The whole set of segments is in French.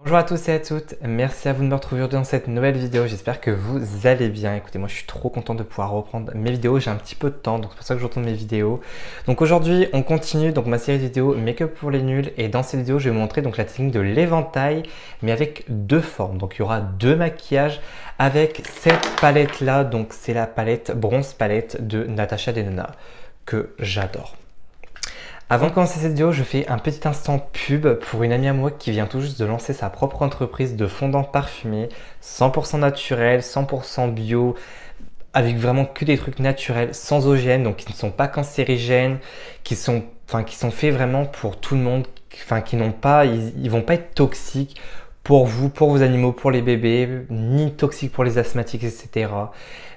Bonjour à tous et à toutes, merci à vous de me retrouver aujourd'hui dans cette nouvelle vidéo, j'espère que vous allez bien. Écoutez, moi je suis trop content de pouvoir reprendre mes vidéos, j'ai un petit peu de temps, donc c'est pour ça que je retourne mes vidéos. Donc aujourd'hui on continue donc ma série de vidéos make-up pour les nuls, et dans cette vidéo je vais vous montrer donc la technique de l'éventail, mais avec deux formes. Donc il y aura deux maquillages avec cette palette là, donc c'est la palette bronze palette de Natasha Denona, que j'adore. Avant de commencer cette vidéo, je fais un petit instant pub pour une amie à moi qui vient tout juste de lancer sa propre entreprise de fondants parfumés 100% naturel, 100% bio, avec vraiment que des trucs naturels, sans OGM, donc qui ne sont pas cancérigènes, qui sont faits vraiment pour tout le monde, ils vont pas être toxiques pour vous, pour vos animaux, pour les bébés, ni toxiques pour les asthmatiques, etc.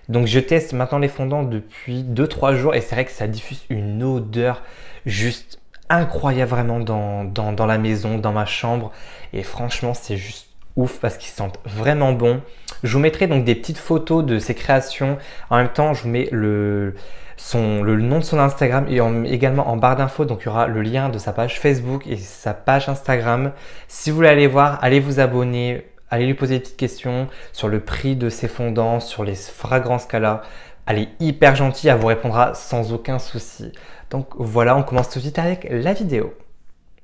Donc je teste maintenant les fondants depuis 2-3 jours et c'est vrai que ça diffuse une odeur juste incroyable vraiment dans la maison, dans ma chambre. Et franchement, c'est juste ouf parce qu'ils sentent vraiment bon. Je vous mettrai donc des petites photos de ses créations. En même temps, je vous mets le nom de son Instagram et également en barre d'infos. Donc il y aura le lien de sa page Facebook et sa page Instagram. Si vous voulez aller voir, allez vous abonner. Allez lui poser des petites questions sur le prix de ses fondants, sur les fragrances qu'elle a. Elle est hyper gentille, elle vous répondra sans aucun souci. Donc voilà, on commence tout de suite avec la vidéo.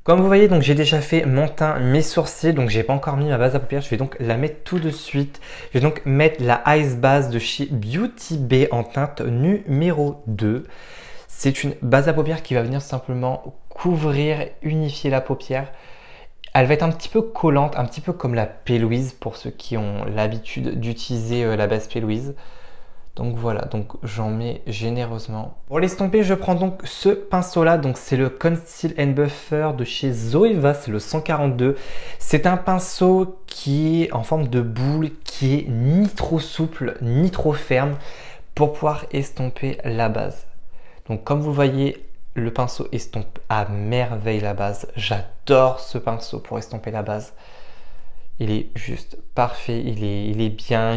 Comme vous voyez, donc j'ai déjà fait mon teint, mes sourcils, donc j'ai pas encore mis ma base à paupières, je vais donc la mettre tout de suite. Je vais donc mettre la Ice Base de chez Beauty Bay en teinte numéro 2. C'est une base à paupières qui va venir simplement couvrir, unifier la paupière. Elle va être un petit peu collante, un petit peu comme la P-Louise pour ceux qui ont l'habitude d'utiliser la base P-Louise. Donc voilà, donc j'en mets généreusement. Pour l'estomper, je prends donc ce pinceau-là. Donc c'est le Conceal and Buffer de chez Zoeva, c'est le 142. C'est un pinceau qui est en forme de boule, qui est ni trop souple, ni trop ferme pour pouvoir estomper la base. Donc comme vous voyez, le pinceau estompe à merveille la base. J'adore ce pinceau pour estomper la base. Il est juste parfait, il est bien,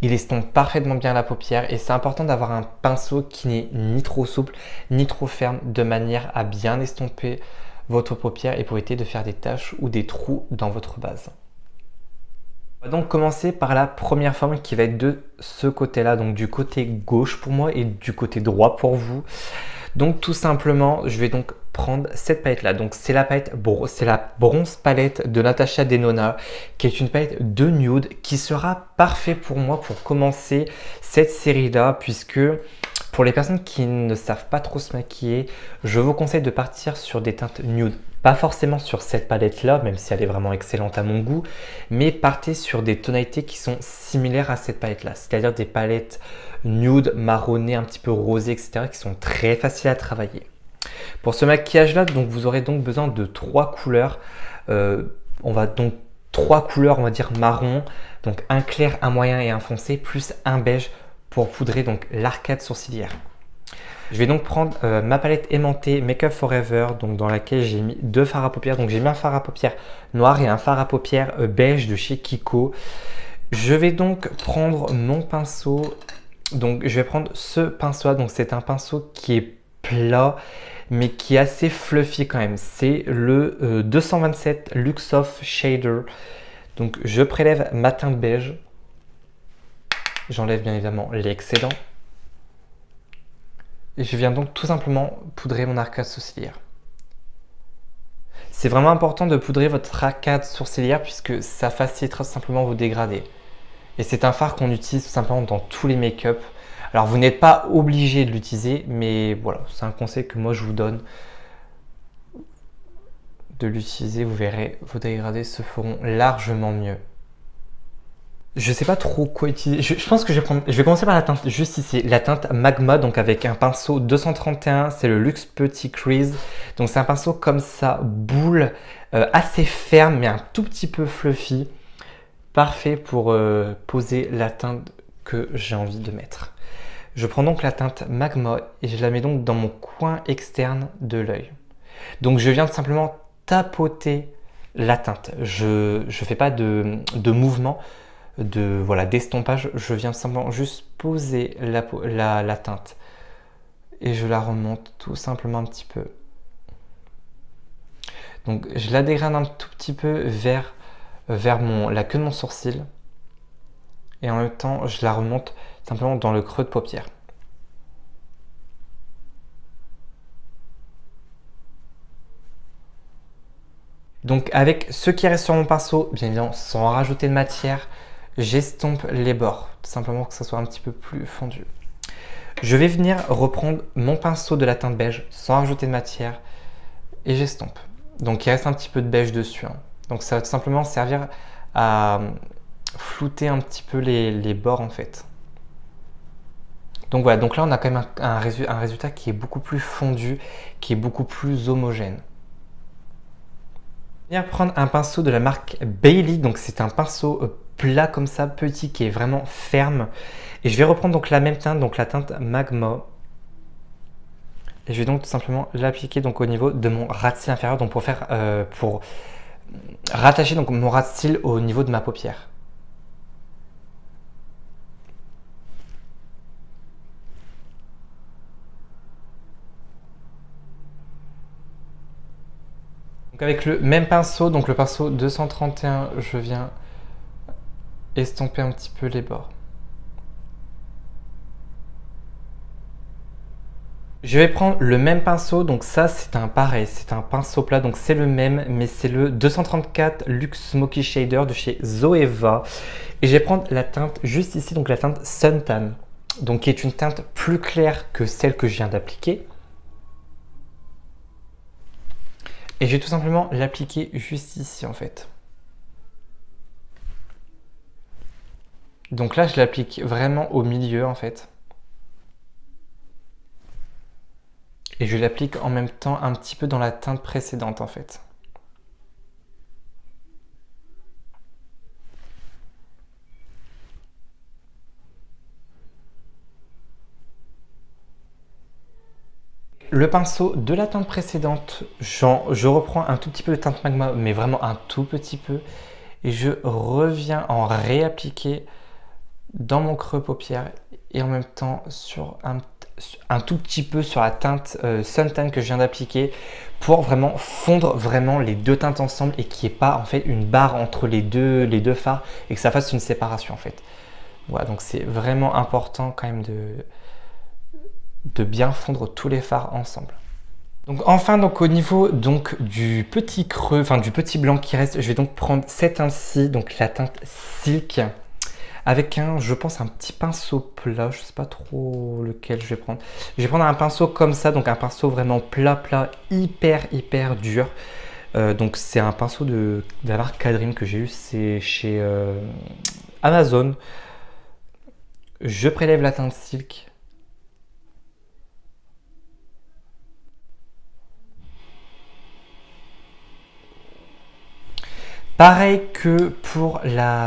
il estompe parfaitement bien la paupière. Et c'est important d'avoir un pinceau qui n'est ni trop souple, ni trop ferme, de manière à bien estomper votre paupière et pour éviter de faire des taches ou des trous dans votre base. On va donc commencer par la première forme qui va être de ce côté-là, donc du côté gauche pour moi et du côté droit pour vous. Donc tout simplement, je vais donc prendre cette palette là. Donc c'est la bronze palette de Natasha Denona, qui est une palette de nude qui sera parfait pour moi pour commencer cette série là, puisque pour les personnes qui ne savent pas trop se maquiller, je vous conseille de partir sur des teintes nude. Pas forcément sur cette palette là, même si elle est vraiment excellente à mon goût, mais partez sur des tonalités qui sont similaires à cette palette là, c'est-à-dire des palettes nude, marronnées, un petit peu rosées, etc., qui sont très faciles à travailler. Pour ce maquillage là, donc vous aurez donc besoin de 3 couleurs. On va donc 3 couleurs, on va dire marron, donc un clair, un moyen et un foncé, plus un beige pour poudrer donc l'arcade sourcilière. Je vais donc prendre ma palette aimantée Make Up Forever, donc dans laquelle j'ai mis 2 fards à paupières. Donc j'ai mis un fard à paupières noir et un fard à paupières beige de chez Kiko. Je vais donc prendre mon pinceau. Donc je vais prendre ce pinceau-là. Donc c'est un pinceau qui est plat, mais qui est assez fluffy quand même. C'est le 227 Luxoft Shader. Donc je prélève ma teinte beige. J'enlève bien évidemment l'excédent. Et je viens donc tout simplement poudrer mon arcade sourcilière. C'est vraiment important de poudrer votre arcade sourcilière puisque ça facilitera simplement vos dégradés. Et c'est un fard qu'on utilise tout simplement dans tous les make-up. Alors vous n'êtes pas obligé de l'utiliser, mais voilà, c'est un conseil que moi je vous donne. De l'utiliser, vous verrez, vos dégradés se feront largement mieux. Je sais pas trop quoi utiliser. Je pense que je vais commencer par la teinte juste ici, la teinte Magma, donc avec un pinceau 231, c'est le Luxe Petit Crease. Donc c'est un pinceau comme ça, boule, assez ferme mais un tout petit peu fluffy. Parfait pour poser la teinte que j'ai envie de mettre. Je prends donc la teinte Magma et je la mets donc dans mon coin externe de l'œil. Donc je viens tout simplement tapoter la teinte. Je ne fais pas de mouvement. D'estompage, je viens simplement juste poser la teinte et je la remonte tout simplement un petit peu. Donc je la dégrade un tout petit peu vers vers la queue de mon sourcil. Et en même temps, je la remonte simplement dans le creux de paupière. Donc avec ce qui reste sur mon pinceau, bien évidemment sans rajouter de matière, j'estompe les bords, tout simplement que ça soit un petit peu plus fondu. Je vais venir reprendre mon pinceau de la teinte beige sans rajouter de matière et j'estompe. Donc il reste un petit peu de beige dessus, hein. Donc ça va tout simplement servir à flouter un petit peu les bords en fait. Donc voilà, donc là on a quand même un résultat qui est beaucoup plus fondu, qui est beaucoup plus homogène. Je vais prendre un pinceau de la marque Bailey, donc c'est un pinceau plat comme ça, petit, qui est vraiment ferme. Et je vais reprendre donc la même teinte, donc la teinte Magma. Et je vais donc tout simplement l'appliquer donc au niveau de mon ras de cils inférieur, donc pour rattacher donc mon ras de cils au niveau de ma paupière. Donc avec le même pinceau, donc le pinceau 231, je viens estomper un petit peu les bords. Je vais prendre le même pinceau, donc ça c'est un pareil, c'est un pinceau plat, donc c'est le même, mais c'est le 234 Luxe Smoky Shader de chez Zoeva. Et je vais prendre la teinte juste ici, donc la teinte Suntan, donc qui est une teinte plus claire que celle que je viens d'appliquer. Et je vais tout simplement l'appliquer juste ici en fait. Donc là je l'applique vraiment au milieu en fait. Et je l'applique en même temps un petit peu dans la teinte précédente en fait. Le pinceau de la teinte précédente, je reprends un tout petit peu de teinte Magma, mais vraiment un tout petit peu. Et je reviens en réappliquer dans mon creux paupière et en même temps sur un tout petit peu sur la teinte Suntan que je viens d'appliquer pour vraiment fondre vraiment les deux teintes ensemble et qu'il n'y ait pas en fait une barre entre les deux fards et que ça fasse une séparation en fait. Voilà, donc c'est vraiment important quand même de bien fondre tous les fards ensemble. Donc enfin, donc au niveau donc du petit creux, enfin du petit blanc qui reste, je vais donc prendre cette teinte-ci, donc la teinte Silk, avec je pense un petit pinceau plat, je sais pas trop lequel je vais prendre. Je vais prendre un pinceau comme ça, donc un pinceau vraiment plat, hyper dur. Donc c'est un pinceau de la marque Cadrim que j'ai eu, c'est chez Amazon. Je prélève la teinte Silk. Pareil que pour les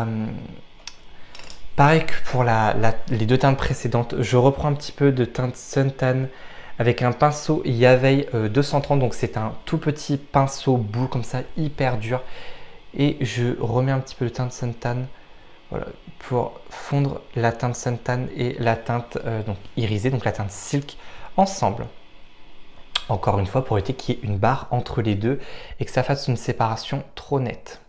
deux teintes précédentes, je reprends un petit peu de teinte Suntan avec un pinceau Yavey 230, donc c'est un tout petit pinceau boule comme ça, hyper dur. Et je remets un petit peu de teinte Suntan, voilà, pour fondre la teinte Suntan et la teinte donc irisée, donc la teinte Silk ensemble. Encore une fois, pour éviter qu'il y ait une barre entre les deux et que ça fasse une séparation trop nette.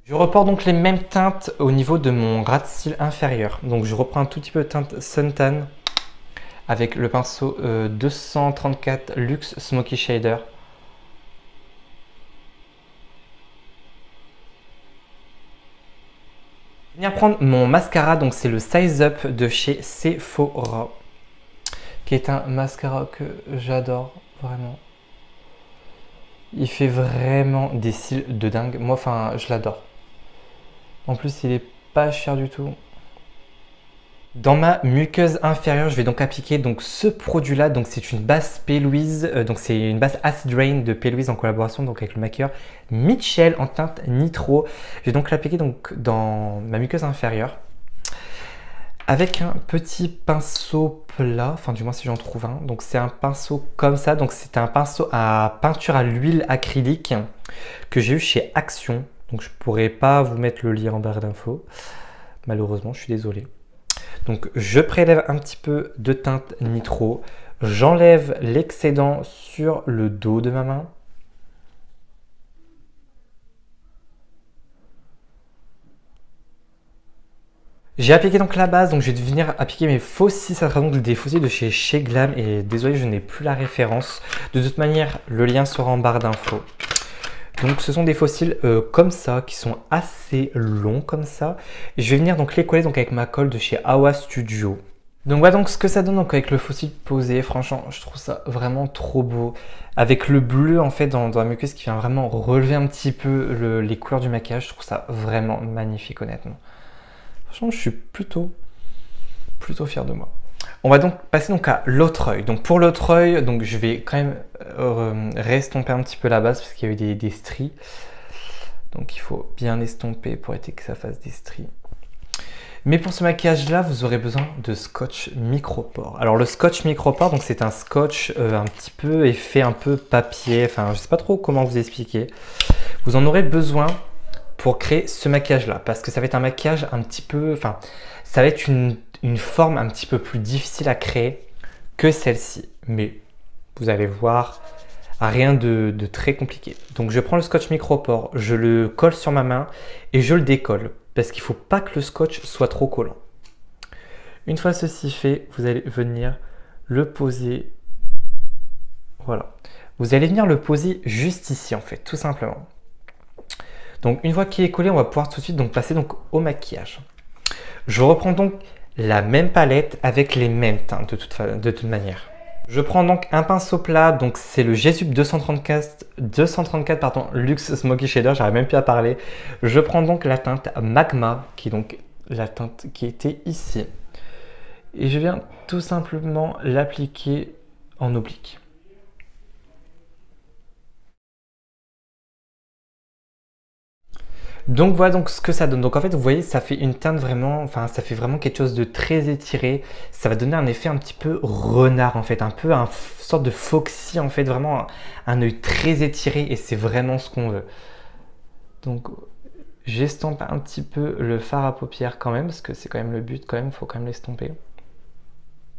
Je reporte donc les mêmes teintes au niveau de mon ras de cils inférieur. Donc je reprends un tout petit peu de teinte Suntan avec le pinceau 234 Luxe Smoky Shader. Je vais venir prendre mon mascara, donc c'est le Size Up de chez Sephora, qui est un mascara que j'adore vraiment. Il fait vraiment des cils de dingue. Moi, enfin, je l'adore. En plus, il est pas cher du tout. Dans ma muqueuse inférieure, je vais donc appliquer donc ce produit-là. Donc c'est une base P. Louise. Donc c'est une base Acid Rain de P. Louise en collaboration donc avec le maquilleur Mitchell en teinte Nitro. Je vais donc l'appliquer donc dans ma muqueuse inférieure avec un petit pinceau plat. Enfin, du moins si j'en trouve un. Donc c'est un pinceau comme ça. Donc c'est un pinceau à peinture à l'huile acrylique que j'ai eu chez Action. Donc je pourrais pas vous mettre le lien en barre d'infos. Malheureusement, je suis désolé. Donc je prélève un petit peu de teinte Nitro. J'enlève l'excédent sur le dos de ma main. J'ai appliqué donc la base, donc je vais venir appliquer mes faux cils, ça sera donc des faux cils de chez Glam et désolé je n'ai plus la référence. De toute manière, le lien sera en barre d'infos. Donc ce sont des faux cils comme ça, qui sont assez longs comme ça. Et je vais venir donc les coller donc avec ma colle de chez Awa Studio. Donc voilà donc ce que ça donne donc avec le faux cil posé, franchement je trouve ça vraiment trop beau. Avec le bleu en fait dans la muqueuse qui vient vraiment relever un petit peu les couleurs du maquillage, je trouve ça vraiment magnifique honnêtement. Franchement, je suis plutôt fier de moi. On va donc passer donc à l'autre œil. Donc pour l'autre œil, donc je vais quand même restomper un petit peu la base parce qu'il y a eu des stries. Donc il faut bien estomper pour éviter que ça fasse des stries. Mais pour ce maquillage-là, vous aurez besoin de scotch micropore. Alors le scotch micropore, donc c'est un scotch un petit peu effet un peu papier. Enfin, je sais pas trop comment vous expliquer. Vous en aurez besoin pour créer ce maquillage-là, parce que ça va être un maquillage un petit peu, enfin, ça va être une forme un petit peu plus difficile à créer que celle-ci. Mais vous allez voir, rien de très compliqué. Donc je prends le scotch micropore, je le colle sur ma main et je le décolle, parce qu'il ne faut pas que le scotch soit trop collant. Une fois ceci fait, vous allez venir le poser, voilà. Vous allez venir le poser juste ici en fait, tout simplement. Donc une fois qu'il est collé, on va pouvoir tout de suite donc passer donc au maquillage. Je reprends donc la même palette avec les mêmes teintes de toute manière. Je prends donc un pinceau plat, donc c'est le G-Sub 234 pardon, Luxe Smoky Shader, j'arrive même plus à parler. Je prends donc la teinte Magma, qui est donc la teinte qui était ici. Et je viens tout simplement l'appliquer en oblique. Donc voilà donc ce que ça donne. Donc en fait vous voyez ça fait une teinte vraiment, enfin ça fait vraiment quelque chose de très étiré. Ça va donner un effet un petit peu renard en fait, un peu un sorte de foxy en fait, vraiment un œil très étiré et c'est vraiment ce qu'on veut. Donc j'estompe un petit peu le fard à paupières quand même parce que c'est quand même le but quand même, il faut quand même l'estomper.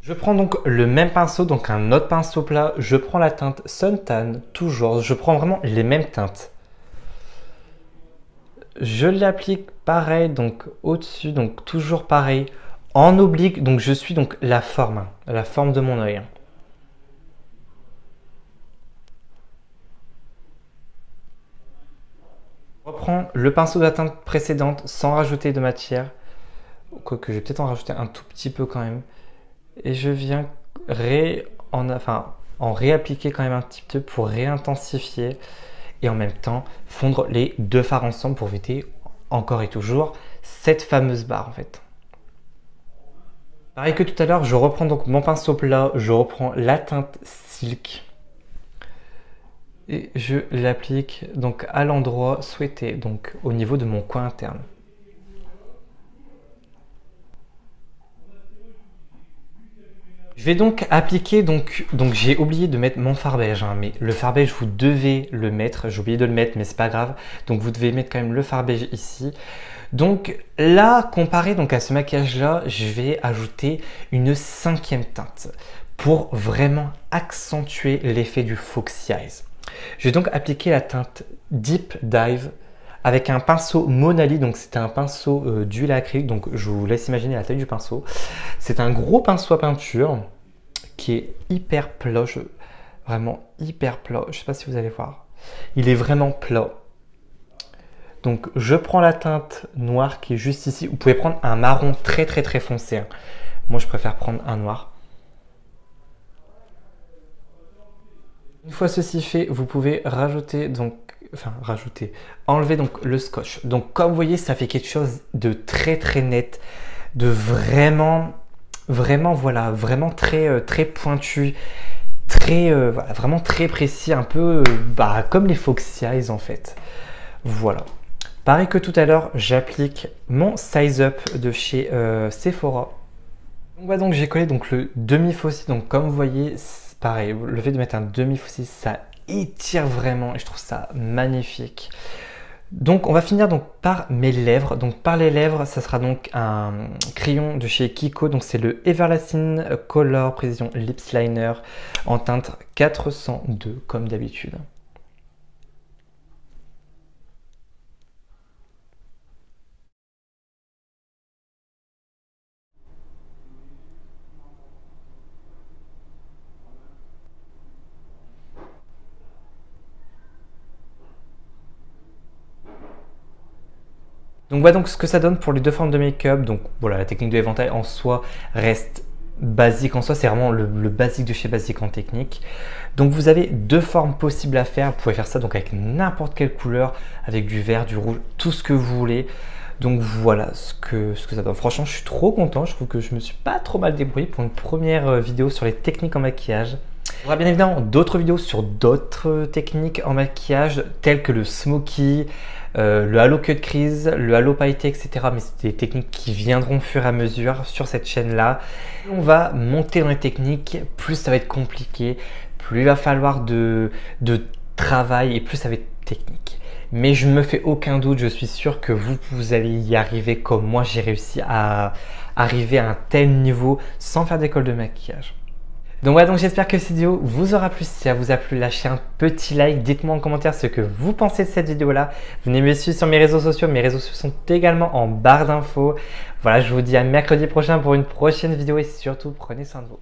Je prends donc le même pinceau, donc un autre pinceau plat, je prends la teinte Suntan, toujours, je prends vraiment les mêmes teintes. Je l'applique pareil, donc au-dessus, donc toujours pareil, en oblique, donc je suis donc la forme de mon œil. Je reprends le pinceau de la teinte précédente sans rajouter de matière, quoique je vais peut-être en rajouter un tout petit peu quand même, et je viens en réappliquer quand même un petit peu pour réintensifier et en même temps fondre les deux fards ensemble pour éviter encore et toujours cette fameuse barre en fait. Pareil que tout à l'heure, je reprends donc mon pinceau plat, je reprends la teinte Silk et je l'applique donc à l'endroit souhaité, donc au niveau de mon coin interne. Je vais donc appliquer, donc j'ai oublié de mettre mon fard beige, hein, mais le fard beige vous devez le mettre, j'ai oublié de le mettre mais c'est pas grave, donc vous devez mettre quand même le fard beige ici. Donc là, comparé donc à ce maquillage là, je vais ajouter une cinquième teinte pour vraiment accentuer l'effet du Foxy Eyes. Je vais donc appliquer la teinte Deep Dive avec un pinceau Monali, donc c'est un pinceau d'huile acrylique, donc je vous laisse imaginer la taille du pinceau. C'est un gros pinceau à peinture qui est hyper plat, vraiment hyper plat, je ne sais pas si vous allez voir. Il est vraiment plat. Donc je prends la teinte noire qui est juste ici, vous pouvez prendre un marron très foncé. Hein. Moi je préfère prendre un noir. Une fois ceci fait, vous pouvez enlever donc le scotch. Donc comme vous voyez, ça fait quelque chose de très net, de vraiment voilà, vraiment très pointu, voilà, vraiment très précis, un peu comme les Foxy Eyes en fait. Voilà. Pareil que tout à l'heure, j'applique mon Size Up de chez Sephora. Donc j'ai collé donc le demi-faux cil. Donc comme vous voyez, pareil, le fait de mettre un demi-faux cil, ça étire vraiment et je trouve ça magnifique. Donc on va finir donc par mes lèvres. Donc par les lèvres, ça sera donc un crayon de chez Kiko. Donc c'est le Everlasting Color Precision Lips Liner en teinte 402 comme d'habitude. Donc voilà donc ce que ça donne pour les deux formes de make-up. Donc voilà, la technique de l'éventail en soi reste basique en soi, c'est vraiment le basique de chez basique en technique. Donc vous avez deux formes possibles à faire. Vous pouvez faire ça donc avec n'importe quelle couleur, avec du vert, du rouge, tout ce que vous voulez. Donc voilà ce que ça donne. Franchement, je suis trop content. Je trouve que je me suis pas trop mal débrouillé pour une première vidéo sur les techniques en maquillage. Il y aura bien évidemment d'autres vidéos sur d'autres techniques en maquillage telles que le smoky, le halo queue de crise, le halo pailleté, etc. Mais c'est des techniques qui viendront au fur et à mesure sur cette chaîne-là. On va monter dans les techniques, plus ça va être compliqué, plus il va falloir de travail et plus ça va être technique. Mais je ne me fais aucun doute, je suis sûr que vous allez y arriver comme moi j'ai réussi à arriver à un tel niveau sans faire d'école de maquillage. Donc voilà, donc j'espère que cette vidéo vous aura plu. Si elle vous a plu, lâchez un petit like. Dites-moi en commentaire ce que vous pensez de cette vidéo-là. Venez me suivre sur mes réseaux sociaux. Mes réseaux sociaux sont également en barre d'infos. Voilà, je vous dis à mercredi prochain pour une prochaine vidéo et surtout, prenez soin de vous.